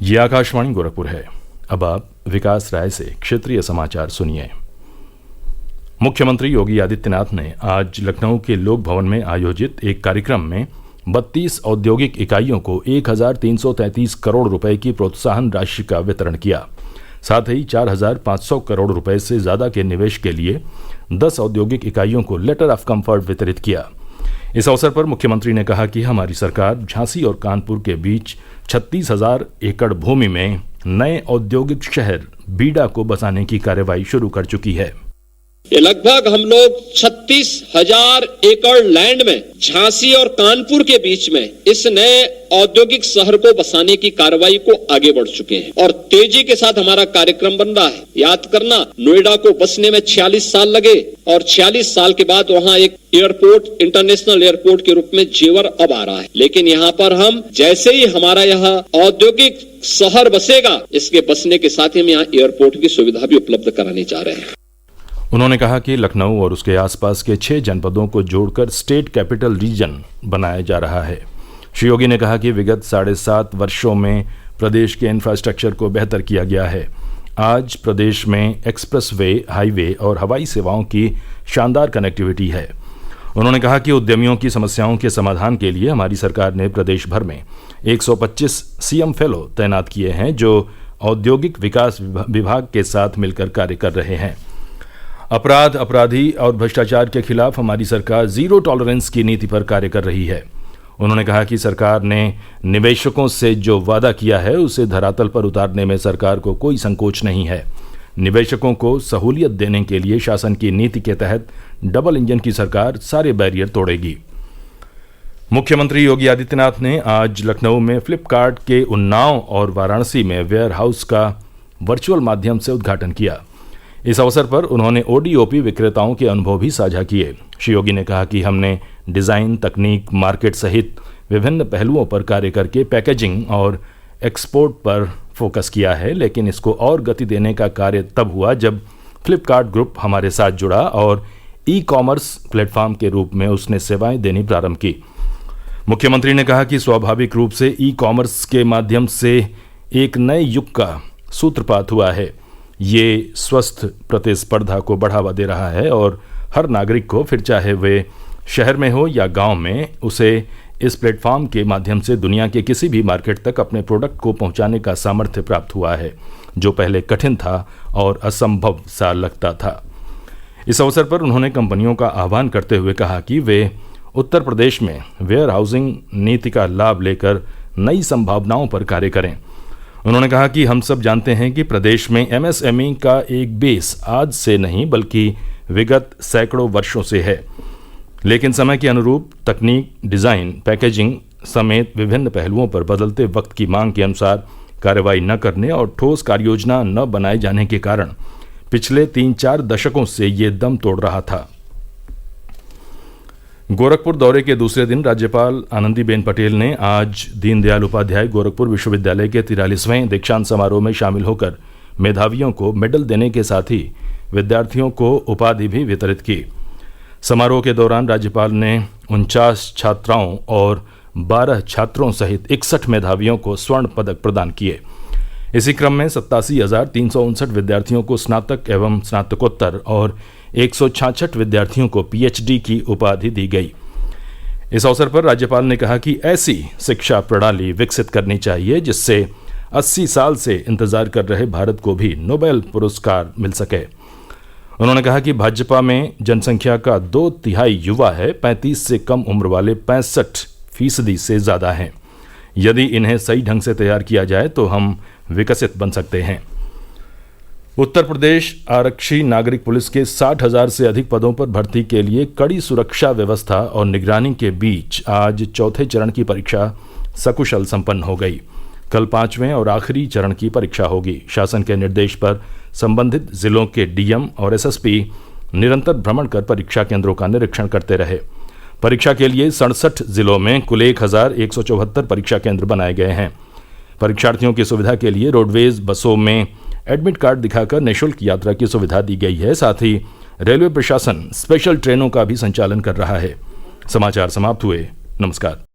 ये आकाशवाणी गोरखपुर है। अब आप विकास राय से क्षेत्रीय समाचार सुनिए। मुख्यमंत्री योगी आदित्यनाथ ने आज लखनऊ के लोक भवन में आयोजित एक कार्यक्रम में 32 औद्योगिक इकाइयों को 1333 करोड़ रुपए की प्रोत्साहन राशि का वितरण किया। साथ ही 4500 करोड़ रुपए से ज्यादा के निवेश के लिए 10 औद्योगिक इकाइयों को लेटर ऑफ कंफर्ट वितरित किया। इस अवसर पर मुख्यमंत्री ने कहा कि हमारी सरकार झांसी और कानपुर के बीच 36,000 एकड़ भूमि में नए औद्योगिक शहर बीडा को बसाने की कार्यवाही शुरू कर चुकी है। ये लगभग हम लोग 36,000 एकड़ लैंड में झांसी और कानपुर के बीच में इस नए औद्योगिक शहर को बसाने की कार्रवाई को आगे बढ़ चुके हैं और तेजी के साथ हमारा कार्यक्रम बन रहा है। याद करना, नोएडा को बसने में 46 साल लगे और 46 साल के बाद वहां एक एयरपोर्ट, इंटरनेशनल एयरपोर्ट के रूप में जेवर अब आ रहा है। लेकिन यहाँ पर हम जैसे ही हमारा यहाँ औद्योगिक शहर बसेगा, इसके बसने के साथ ही हम यहाँ एयरपोर्ट की सुविधा भी उपलब्ध कराने जा रहे हैं। उन्होंने कहा कि लखनऊ और उसके आसपास के 6 जनपदों को जोड़कर स्टेट कैपिटल रीजन बनाया जा रहा है। श्री योगी ने कहा कि विगत 7.5 वर्षों में प्रदेश के इंफ्रास्ट्रक्चर को बेहतर किया गया है। आज प्रदेश में एक्सप्रेसवे, हाईवे और हवाई सेवाओं की शानदार कनेक्टिविटी है। उन्होंने कहा कि उद्यमियों की समस्याओं के समाधान के लिए हमारी सरकार ने प्रदेश भर में 125 सीएम फेलो तैनात किए हैं, जो औद्योगिक विकास विभाग के साथ मिलकर कार्य कर रहे हैं। अपराध, अपराधी और भ्रष्टाचार के खिलाफ हमारी सरकार जीरो टॉलरेंस की नीति पर कार्य कर रही है। उन्होंने कहा कि सरकार ने निवेशकों से जो वादा किया है उसे धरातल पर उतारने में सरकार को कोई संकोच नहीं है। निवेशकों को सहूलियत देने के लिए शासन की नीति के तहत डबल इंजन की सरकार सारे बैरियर तोड़ेगी। मुख्यमंत्री योगी आदित्यनाथ ने आज लखनऊ में फ्लिपकार्ट के उन्नाव और वाराणसी में वेयर हाउस का वर्चुअल माध्यम से उद्घाटन किया। इस अवसर पर उन्होंने ओडीओपी विक्रेताओं के अनुभव भी साझा किए। श्री योगी ने कहा कि हमने डिज़ाइन, तकनीक, मार्केट सहित विभिन्न पहलुओं पर कार्य करके पैकेजिंग और एक्सपोर्ट पर फोकस किया है, लेकिन इसको और गति देने का कार्य तब हुआ जब फ्लिपकार्ट ग्रुप हमारे साथ जुड़ा और ई-कॉमर्स प्लेटफॉर्म के रूप में उसने सेवाएं देनी प्रारंभ की। मुख्यमंत्री ने कहा कि स्वाभाविक रूप से ई-कॉमर्स के माध्यम से एक नए युग का सूत्रपात हुआ है। ये स्वस्थ प्रतिस्पर्धा को बढ़ावा दे रहा है और हर नागरिक को, फिर चाहे वे शहर में हो या गांव में, उसे इस प्लेटफॉर्म के माध्यम से दुनिया के किसी भी मार्केट तक अपने प्रोडक्ट को पहुंचाने का सामर्थ्य प्राप्त हुआ है, जो पहले कठिन था और असंभव सा लगता था। इस अवसर पर उन्होंने कंपनियों का आह्वान करते हुए कहा कि वे उत्तर प्रदेश में वेयर हाउसिंग नीति का लाभ लेकर नई संभावनाओं पर कार्य करें। उन्होंने कहा कि हम सब जानते हैं कि प्रदेश में एमएसएमई का एक बेस आज से नहीं बल्कि विगत सैकड़ों वर्षों से है, लेकिन समय के अनुरूप तकनीक, डिज़ाइन, पैकेजिंग समेत विभिन्न पहलुओं पर बदलते वक्त की मांग के अनुसार कार्रवाई न करने और ठोस कार्ययोजना न बनाए जाने के कारण पिछले 3-4 दशकों से ये दम तोड़ रहा था। गोरखपुर दौरे के दूसरे दिन राज्यपाल आनंदीबेन पटेल ने आज दीनदयाल उपाध्याय गोरखपुर विश्वविद्यालय के 43वें दीक्षांत समारोह में शामिल होकर मेधावियों को मेडल देने के साथ ही विद्यार्थियों को उपाधि भी वितरित की। समारोह के दौरान राज्यपाल ने 49 छात्राओं और 12 छात्रों सहित 61 मेधावियों को स्वर्ण पदक प्रदान किए। इसी क्रम में 87,359 विद्यार्थियों को स्नातक एवं स्नातकोत्तर और 166 विद्यार्थियों को पीएचडी की उपाधि दी गई। इस अवसर पर राज्यपाल ने कहा कि ऐसी शिक्षा प्रणाली विकसित करनी चाहिए जिससे 80 साल से इंतजार कर रहे भारत को भी नोबेल पुरस्कार मिल सके। उन्होंने कहा कि भाजपा में जनसंख्या का 2/3 युवा है, 35 से कम उम्र वाले 65% से ज़्यादा हैं। यदि इन्हें सही ढंग से तैयार किया जाए तो हम विकसित बन सकते हैं। उत्तर प्रदेश आरक्षी नागरिक पुलिस के 60,000 से अधिक पदों पर भर्ती के लिए कड़ी सुरक्षा व्यवस्था और निगरानी के बीच आज चौथे चरण की परीक्षा सकुशल संपन्न हो गई। कल 5वें और आखिरी चरण की परीक्षा होगी। शासन के निर्देश पर संबंधित जिलों के डीएम और एसएसपी निरंतर भ्रमण कर परीक्षा केंद्रों का निरीक्षण करते रहे। परीक्षा के लिए 67 जिलों में कुल 1,174 परीक्षा केंद्र बनाए गए हैं। परीक्षार्थियों की सुविधा के लिए रोडवेज बसों में एडमिट कार्ड दिखाकर निःशुल्क यात्रा की सुविधा दी गई है। साथ ही रेलवे प्रशासन स्पेशल ट्रेनों का भी संचालन कर रहा है। समाचार समाप्त हुए। नमस्कार।